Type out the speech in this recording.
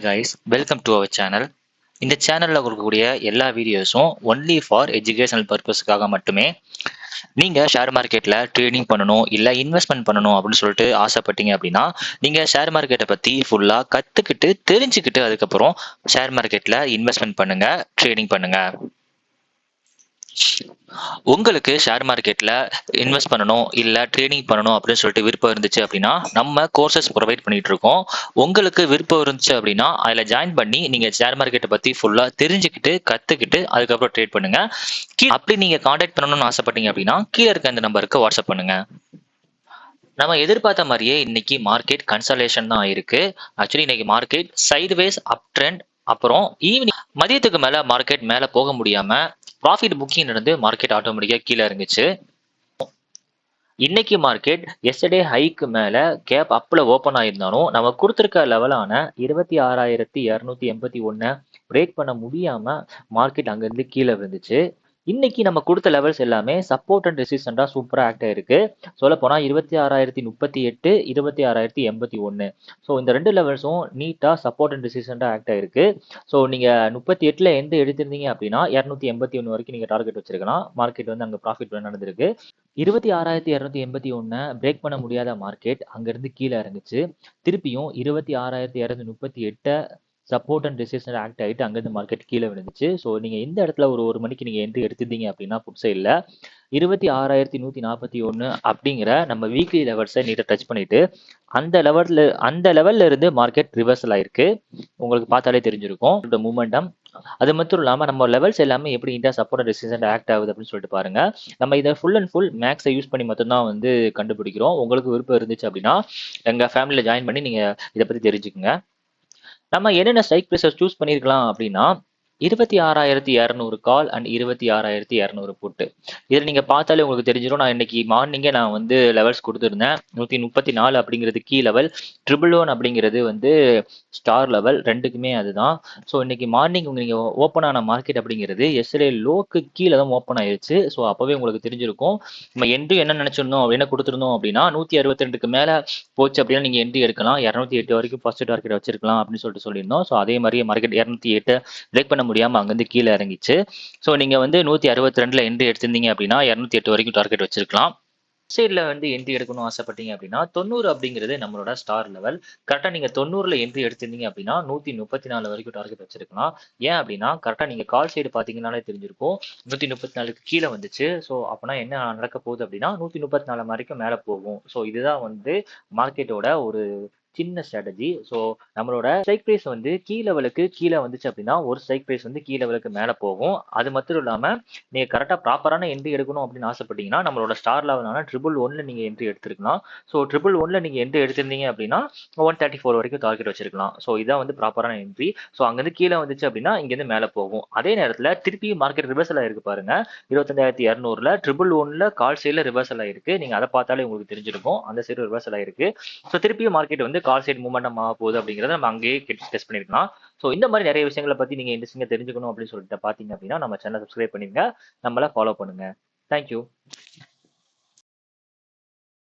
Guys, welcome to our channel. இந்த சேனல்ல கொடுக்கக்கூடிய எல்லா வீடியோஸும் ஒன்லி ஃபார் எஜுகேஷனல் பர்பஸ்க்காக மட்டுமே. நீங்க ஷேர் மார்க்கெட்ல ட்ரேடிங் பண்ணணும் இல்ல இன்வெஸ்ட்மெண்ட் பண்ணணும் அப்படின்னு சொல்லிட்டு ஆசைப்பட்டீங்க அப்படின்னா நீங்க ஷேர் மார்க்கெட்டை பத்தி ஃபுல்லா கத்துக்கிட்டு தெரிஞ்சுக்கிட்டு அதுக்கப்புறம் ஷேர் மார்க்கெட்ல இன்வெஸ்ட்மெண்ட் பண்ணுங்க, ட்ரேடிங் பண்ணுங்க. உங்களுக்கு ஷேர் மார்க்கெட்ல இன்வெஸ்ட் பண்ணணும் இல்ல ட்ரேடிங் பண்ணணும் அப்படின்னு சொல்லிட்டு விருப்பம் இருந்துச்சு அப்படின்னா நம்ம கோர்சஸ் ப்ரொவைட் பண்ணிட்டு இருக்கோம். உங்களுக்கு விருப்பம் இருந்துச்சு அப்படின்னா அதுல ஜாயின் பண்ணி நீங்க ஷேர் மார்க்கெட்டை பத்தி ஃபுல்லா தெரிஞ்சுக்கிட்டு கத்துக்கிட்டு அதுக்கப்புறம் ட்ரேட் பண்ணுங்க. அப்படி நீங்க கான்டாக்ட் பண்ணணும்னு ஆசைப்பட்டீங்க அப்படின்னா கீழே இருக்க இந்த நம்பருக்கு வாட்ஸ்அப் பண்ணுங்க. நம்ம எதிர்பார்த்த மாதிரியே இன்னைக்கு மார்க்கெட் கன்சல்டேஷன் தான் இருக்கு. ஆக்சுவலி இன்னைக்கு மார்க்கெட் சைட்வேஸ் அப் ட்ரெண்ட், அப்புறம் ஈவினிங் மதியத்துக்கு மேல மார்க்கெட் மேல போக முடியாம ப்ராஃபிட் புக்கிங் நடந்து மார்க்கெட் ஆட்டோமேட்டிக்கா கீழே இறங்குச்சு. இன்னைக்கு மார்க்கெட் எஸ்டர்டே ஹைக்கு மேல கேப் அப்ல ஓபன் ஆயிருந்தாலும் நம்ம கொடுத்திருக்க லெவலான 26,281 பிரேக் பண்ண முடியாம மார்க்கெட் அங்கிருந்து கீழே விழுந்துச்சு. இன்னைக்கு நம்ம கொடுத்த லெவல்ஸ் எல்லாமே சப்போர்ட் அண்ட் ரெசிஸ்டண்டா சூப்பரா ஆக்ட் ஆயிருக்கு. சொல்ல போனா 26,038, 26,081. ஸோ இந்த ரெண்டு லெவல்ஸும் நீட்டா சப்போர்ட் அண்ட் ரெசிஸ்டண்டா ஆக்ட் ஆயிருக்கு. ஸோ நீங்க 38ல எந்த எடுத்திருந்தீங்க அப்படின்னா 281 வரைக்கும் நீங்க டார்கெட் வச்சிருக்கலாம். மார்க்கெட் வந்து அங்க ப்ராஃபிட் நடந்திருக்கு. 26,281 பிரேக் பண்ண முடியாத மார்க்கெட் அங்கிருந்து கீழே இறங்குச்சு. திருப்பியும் 26,238 சப்போர்ட் அண்ட் ரெசிஸ்டன்ட் ஆக்ட் ஆகிட்டு அங்கிருந்து மார்க்கெட் கீழே விழுந்துச்சு. ஸோ நீங்க இந்த இடத்துல ஒரு மணிக்கு நீங்க என்ட்ரி எடுத்திருந்தீங்க அப்படின்னா புட் சைடில் 26,141 அப்படிங்கிற நம்ம வீக்லி லெவல்ஸை நீட்டை டச் பண்ணிட்டு அந்த லெவல்ல இருந்து மார்க்கெட் ரிவர்சல் ஆயிருக்கு. உங்களுக்கு பார்த்தாலே தெரிஞ்சிருக்கும் இந்த மூமெண்டம். அது மட்டும் இல்லாம நம்ம லெவல்ஸ் எல்லாமே எப்படி இந்தியா சப்போர்ட் ரெசிஸ்டன்ட் ஆக்ட் ஆகுது அப்படின்னு சொல்லிட்டு பாருங்க. நம்ம இதை ஃபுல் அண்ட் ஃபுல் மேக்ஸை யூஸ் பண்ணி மட்டும்தான் வந்து கண்டுபிடிக்கிறோம். உங்களுக்கு விருப்பம் இருந்துச்சு அப்படின்னா எங்க ஃபேமிலியில ஜாயின் பண்ணி நீங்க இதை பத்தி தெரிஞ்சுக்குங்க. நம்ம என்னென்ன ஸ்ட்ரைக் ப்ரைஸஸ் சூஸ் பண்ணியிருக்கலாம் அப்படின்னா 26,200 கால் அண்ட் 26,200 புட்டு. இதில் நீங்க பார்த்தாலே உங்களுக்கு தெரிஞ்சிடும். நான் இன்னைக்கு மார்னிங்கே நான் வந்து லெவல்ஸ் கொடுத்துருந்தேன். 134 அப்படிங்கிறது கீ லெவல், 111 அப்படிங்கிறது வந்து ஸ்டார் லெவல், ரெண்டுக்குமே அதுதான். ஸோ இன்னைக்கு மார்னிங் நீங்க ஓப்பன் ஆன மார்க்கெட் அப்படிங்கிறது எஸ்டர்டே லோக்கு கீழே தான் ஓப்பன் ஆயிருச்சு. ஸோ அப்பவே உங்களுக்கு தெரிஞ்சிருக்கும். நம்ம என்ட்ரி என்ன நினைச்சிருந்தோம் என்ன கொடுத்துருந்தோம் அப்படின்னா 162க்கு மேல போச்சு அப்படின்னா நீங்க என்ட்ரி எடுக்கலாம். 208 வரைக்கும் ஃபர்ஸ்ட் டார்கெட் வச்சிருக்கலாம் அப்படின்னு சொல்லியிருந்தோம். ஸோ அதே மாதிரி மார்க்கெட் 208 பிரேக் பண்ண முடியாம அங்கிருந்து கீழே இறங்கிச்சு. ஸோ நீங்க வந்து 162ல என்ட்ரி எடுத்திருந்தீங்க அப்படின்னா 208 வரைக்கும் டார்கெட் வச்சிருக்கலாம். சைடில் வந்து என்ட்ரி எடுக்கணும் ஆசைப்பட்டீங்க அப்படின்னா 90 அப்படிங்கிறது நம்மளோட ஸ்டார் லெவல். கரெக்டாக நீங்கள் 90ல என்ட்ரி எடுத்திருந்தீங்க அப்படின்னா 134 வரைக்கும் டார்கெட் வச்சிருக்கலாம். ஏன் அப்படின்னா கரெக்டாக நீங்கள் கால் சைடு பார்த்தீங்கன்னாலே தெரிஞ்சிருக்கும் 134க்கு கீழே வந்துச்சு. ஸோ அப்போனா என்ன நடக்க போகுது அப்படின்னா 134 வரைக்கும் மேலே போகும். ஸோ இதுதான் வந்து மார்க்கெட்டோட ஒரு சின்ன ஸ்ட்ராட்டஜி. ஸோ நம்மளோட ஸ்ட்ரைக் ப்ரைஸ் வந்து கீ லெவலுக்கு கீழே வந்துச்சு அப்படின்னா ஒரு ஸ்ட்ரைக் ப்ரைஸ் வந்து கீ லெவலுக்கு மேலே போகும். அது மட்டும் இல்லாமல் நீங்கள் கரெக்டாக ப்ராப்பரான என்ட்ரி எடுக்கணும் அப்படின்னு ஆசைப்பட்டீங்கன்னா நம்மளோட ஸ்டார் லெவலான 111 நீங்கள் என்ட்ரி எடுத்துருக்கலாம். ஸோ 111 நீங்கள் என்ட்ரி எடுத்திருந்தீங்க அப்படின்னா 134 வரைக்கும் டார்கெட் வச்சிருக்கலாம். ஸோ இதான் வந்து ப்ராப்பரான என்ட்ரி. ஸோ அங்கேருந்து கீழே வந்துச்சு அப்படின்னா இங்கேருந்து மேலே போகும். அதே நேரத்தில் திருப்பி மார்க்கெட் ரிவர்சல் ஆயிருக்கு பாருங்க. 25,200ல 111ல கால் சைடில் ரிவர்சல் ஆயிருக்கு. நீங்கள் அதை பார்த்தாலே உங்களுக்கு தெரிஞ்சிருக்கும் அந்த சைடு ரிவர்சல் ஆயிருக்கு. ஸோ திருப்பியும் மார்க்கெட் வந்து கால் சைடு மூவ்மெண்ட் ஆக போகுது அப்படிங்கிறத நம்ம அங்கேயே டெஸ்ட் பண்ணிருக்கலாம். ஸோ இந்த மாதிரி நிறைய விஷயங்களை பத்தி நீங்க இன்ட்ரெஸ்டிங்கா தெரிஞ்சுக்கணும் அப்படின்னு சொல்லிட்டு பாத்தீங்க அப்படின்னா நம்ம சேனல் சப்ஸ்கிரைப் பண்ணிருங்க, நம்மள ஃபாலோ பண்ணுங்க. தேங்க்யூ.